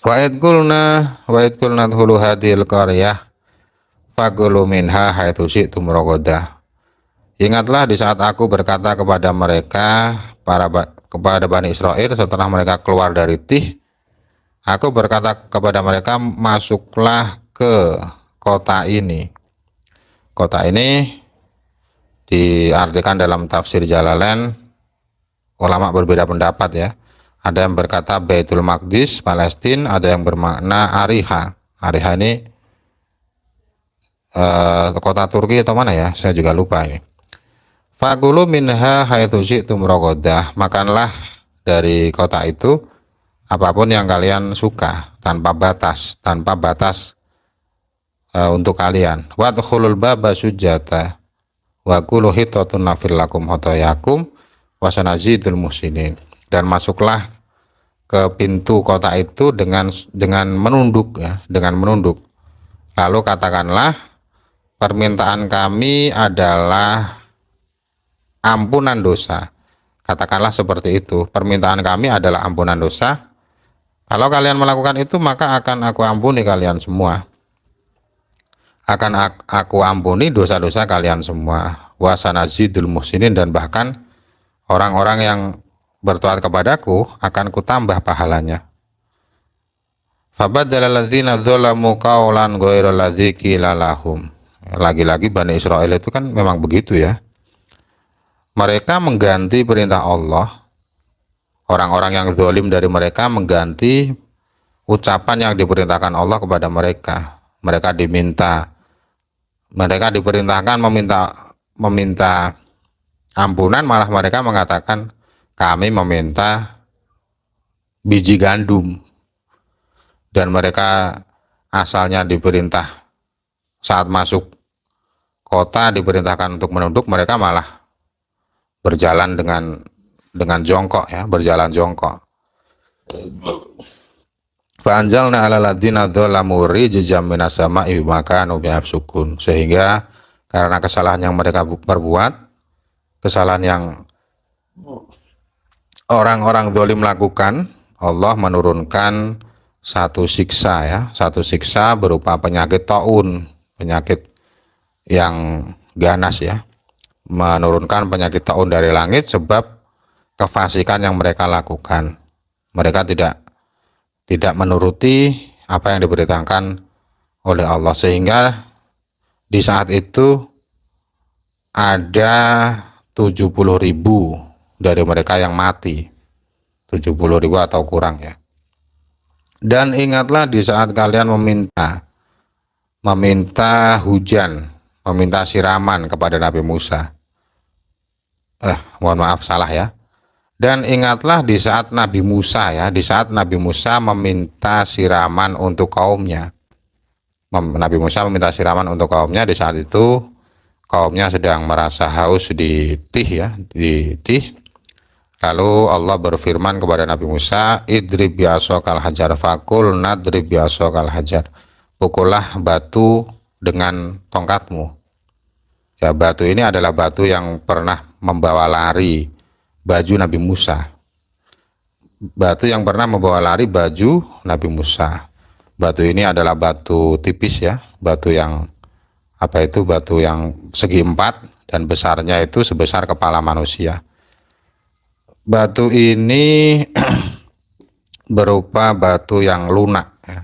Wa id qulna dhulu hadhil qaryah fagulu minha haitsu syi'tum ragadah. Ingatlah di saat aku berkata kepada mereka, kepada Bani Israel setelah mereka keluar dari Tih, aku berkata kepada mereka, masuklah ke kota ini. Kota ini diartikan dalam tafsir Jalalain, ulama berbeda pendapat ya. Ada yang berkata Baitul Maqdis, Palestina, ada yang bermakna Ariha. Ariha ini kota Turki atau mana ya? Saya juga lupa ini. Fagulu minha haitsu syi'tum ragadah. Makanlah dari kota itu apapun yang kalian suka, tanpa batas untuk kalian. Wadkhulul baba sujata wa qulu hitatun nafil lakum khotoyakum wa sanazidul muhsinin. Dan masuklah ke pintu kota itu dengan menunduk ya, dengan menunduk. Lalu katakanlah, permintaan kami adalah ampunan dosa. Katakanlah seperti itu, permintaan kami adalah ampunan dosa. Kalau kalian melakukan itu, maka akan aku ampuni kalian semua. Akan aku ampuni dosa-dosa kalian semua. Wa sanazidul muhsinin, dan bahkan orang-orang yang bertoat kepadaku akan kutambah pahalanya. Fabaddala alladzina dzalamu qawlan ghairal ladzi qila lahum. Lagi-lagi Bani Israel itu kan memang begitu ya. Mereka mengganti perintah Allah. Orang-orang yang zalim dari mereka mengganti ucapan yang diperintahkan Allah kepada mereka. Mereka diperintahkan meminta ampunan, malah mereka mengatakan kami meminta biji gandum. Dan mereka asalnya diperintah saat masuk kota diperintahkan untuk menunduk, mereka malah berjalan dengan jongkok ya, berjalan jongkok. Fa anjalna 'alal ladzina dzalamu rijzam minas sama'i bima kanu yafsukun. Sehingga karena kesalahan yang mereka perbuat, kesalahan yang orang-orang zalim lakukan, Allah menurunkan satu siksa berupa penyakit taun, penyakit yang ganas ya, menurunkan penyakit taun dari langit sebab kefasikan yang mereka lakukan. Mereka tidak menuruti apa yang diberitakan oleh Allah, sehingga di saat itu ada 70.000 dari mereka yang mati, 70.000 atau kurang ya. Dan ingatlah di saat kalian meminta hujan, meminta siraman kepada Nabi Musa. Mohon maaf salah ya. Dan ingatlah di saat Nabi Musa meminta siraman untuk kaumnya. Nabi Musa meminta siraman untuk kaumnya, di saat itu kaumnya sedang merasa haus di Tih. Lalu Allah berfirman kepada Nabi Musa, idrib bi'asokal hajar fakul nadrib bi'asokal hajar. Pukullah batu dengan tongkatmu. Ya, batu ini adalah batu yang pernah membawa lari baju Nabi Musa. Batu yang pernah membawa lari baju Nabi Musa. Batu ini adalah batu tipis ya, batu yang batu yang segi empat dan besarnya itu sebesar kepala manusia. Batu ini berupa batu yang lunak ya.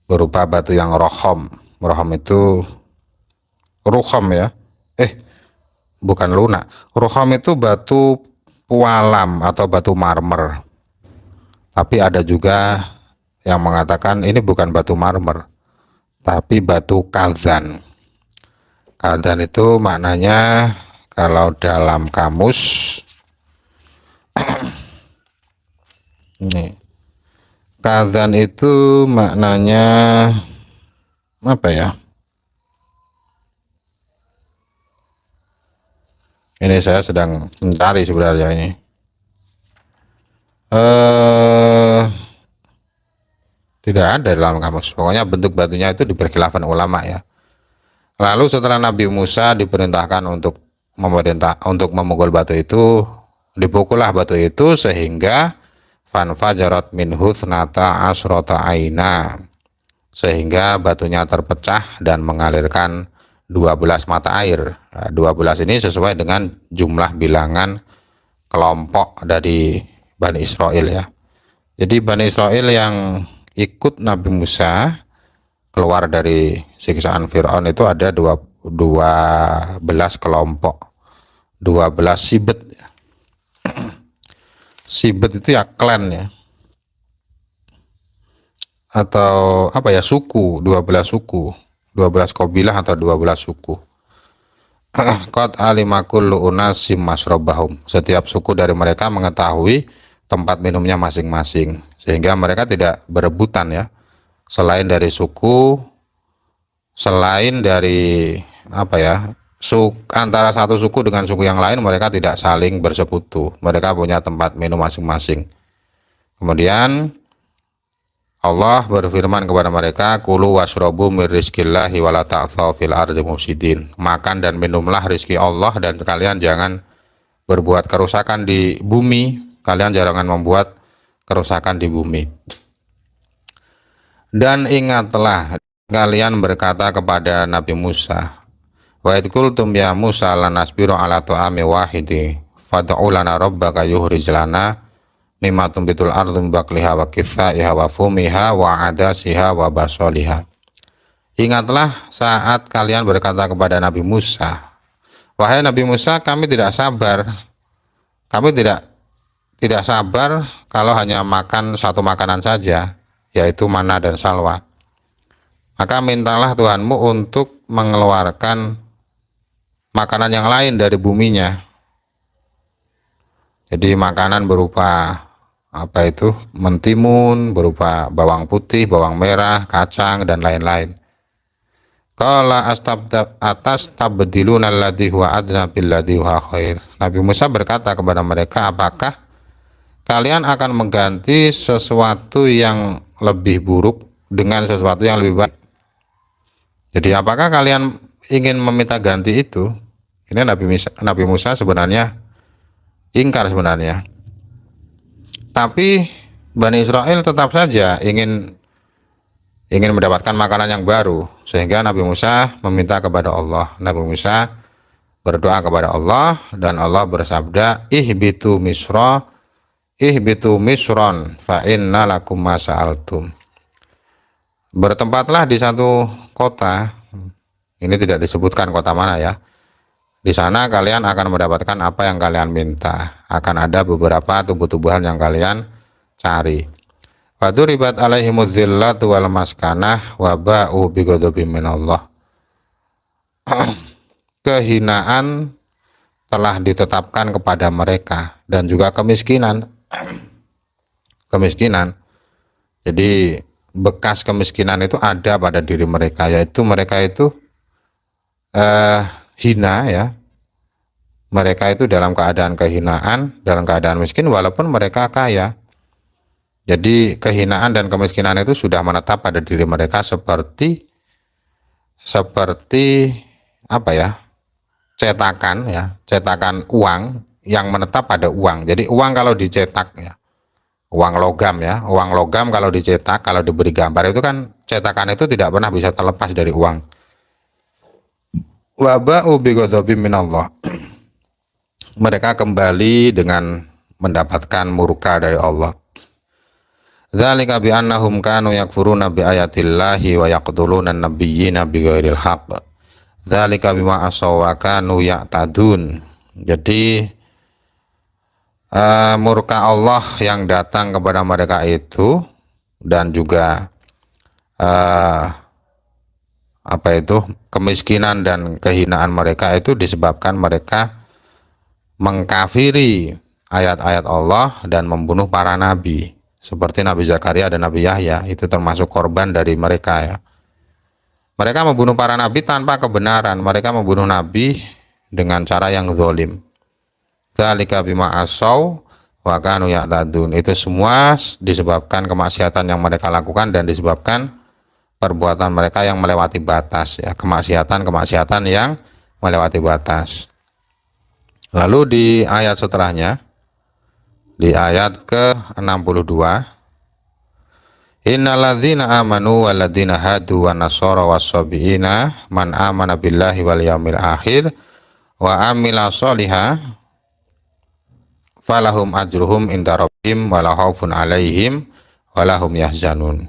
Berupa batu yang rohom. Rohom itu ruhom ya. Bukan lunak. Rohom itu batu pualam atau batu marmer. Tapi ada juga yang mengatakan ini bukan batu marmer, tapi batu kazan. Kazan itu maknanya kalau dalam kamus ini, kazan itu maknanya apa ya? Ini saya sedang mencari sebenarnya ini. Tidak ada dalam kamus. Pokoknya bentuk batunya itu diperkhilafan ulama ya. Lalu setelah Nabi Musa diperintahkan untuk memukul batu itu, dipukullah batu itu sehingga fanfajarat minhu thnata asrota aina, sehingga batunya terpecah dan mengalirkan 12 mata air. Nah, 12 ini sesuai dengan jumlah bilangan kelompok dari Bani Israel ya. Jadi Bani Israel yang ikut Nabi Musa keluar dari siksaan Fir'aun itu ada 12 kelompok, 12 sibet. Sibet itu ya klan ya, atau apa ya, suku, 12 suku, 12 kabilah atau 12 suku. Qad alima kullu unasim masrabahum, setiap suku dari mereka mengetahui tempat minumnya masing-masing, sehingga mereka tidak berebutan ya, selain dari suku, selain dari apa ya, antara satu suku dengan suku yang lain mereka tidak saling bersekutu, mereka punya tempat minum masing-masing. Kemudian Allah berfirman kepada mereka, kulu washrobu mir rizkillahi wala ta'thaw fil ardi mufsidin, makan dan minumlah rizki Allah dan kalian jangan berbuat kerusakan di bumi, kalian jangan membuat kerusakan di bumi. Dan ingatlah kalian berkata kepada Nabi Musa, wa idh qultum ya Musa lanasbiru ala ta'ami wahidi fad'u lana rabbaka yukhrij lana mimma tumbitul ardu min baqliha wa qithaiha wa fumiha wa adasiha wa basoliha. Ingatlah saat kalian berkata kepada Nabi Musa, wahai Nabi Musa, kami tidak sabar, kami tidak sabar kalau hanya makan satu makanan saja, yaitu mana dan salwa. Maka mintalah Tuhanmu untuk mengeluarkan makanan yang lain dari buminya. Jadi makanan berupa apa itu, mentimun, berupa bawang putih, bawang merah, kacang dan lain-lain. Qala astabdiluna alladhi huwa adna billadhi huwa khair. Nabi Musa berkata kepada mereka, apakah kalian akan mengganti sesuatu yang lebih buruk dengan sesuatu yang lebih baik? Jadi apakah kalian ingin meminta ganti itu? Ini Nabi Musa sebenarnya ingkar sebenarnya. Tapi Bani Israel tetap saja ingin mendapatkan makanan yang baru, sehingga Nabi Musa meminta kepada Allah. Nabi Musa berdoa kepada Allah dan Allah bersabda, ihbitu misron fa inna lakum ma sa'altum. Bertempatlah di satu kota, ini tidak disebutkan kota mana ya. Di sana kalian akan mendapatkan apa yang kalian minta. Akan ada beberapa tumbuh-tumbuhan yang kalian cari. Faduribat alaihimudz zillatu wal maskanah wa ba'u bighadabin minallah. Kehinaan telah ditetapkan kepada mereka dan juga kemiskinan. Kemiskinan. Jadi bekas kemiskinan itu ada pada diri mereka, yaitu mereka itu hina ya, mereka itu dalam keadaan kehinaan, dalam keadaan miskin walaupun mereka kaya. Jadi kehinaan dan kemiskinan itu sudah menetap pada diri mereka seperti apa ya, cetakan ya, cetakan uang yang menetap pada uang. Jadi uang kalau dicetak ya, uang logam ya, uang logam kalau dicetak, kalau diberi gambar itu kan cetakan itu tidak pernah bisa terlepas dari uang. Waba'u bighadabin minallah. Mereka kembali dengan mendapatkan murka dari Allah. Dzalika bi annahum kanu yakfuruna bi ayatillahi wa yaqtuluna an-nabiyyina bighairil haqq. Dzalika bima asaw wa kanu ya'tadun. Jadi murka Allah yang datang kepada mereka itu, dan juga apa itu, kemiskinan dan kehinaan mereka itu disebabkan mereka mengkafiri ayat-ayat Allah dan membunuh para nabi seperti Nabi Zakaria dan Nabi Yahya. Itu termasuk korban dari mereka ya. Mereka membunuh para nabi tanpa kebenaran, mereka membunuh nabi dengan cara yang zalim. Dzalika bima asaw wa kanu ya'tadun. Itu semua disebabkan kemaksiatan yang mereka lakukan dan disebabkan perbuatan mereka yang melewati batas ya, kemaksiatan yang melewati batas. Lalu di ayat setelahnya, di ayat ke-62. Innalladzina amanu walladzina hadu wan nasara wassabiina man amana billahi wal yaumil akhir wa amila sholiha falahum ajruhum inda rabbihim wala khaufun alaihim wala hum yahzanun.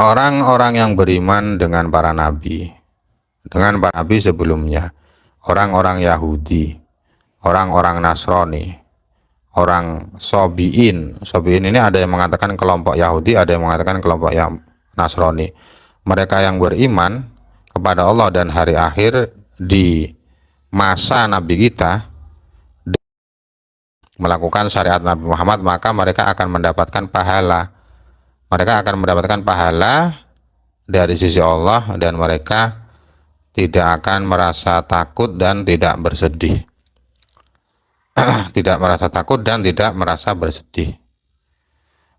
Orang-orang yang beriman dengan para nabi sebelumnya, orang-orang Yahudi, orang-orang Nasrani, orang Sobiin. Sobiin ini ada yang mengatakan kelompok Yahudi, ada yang mengatakan kelompok yang Nasrani. Mereka yang beriman kepada Allah dan hari akhir di masa Nabi kita, melakukan syariat Nabi Muhammad, maka mereka akan mendapatkan pahala. Mereka akan mendapatkan pahala dari sisi Allah, dan mereka tidak akan merasa takut dan tidak bersedih. Tidak merasa takut dan tidak merasa bersedih.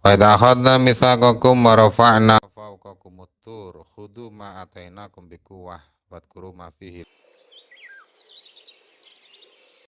Wa idza akhadna mitsaqakum wa rafa'na fawqakumut tur khudhu ma atainakum biquwwah wadhkuru ma fihi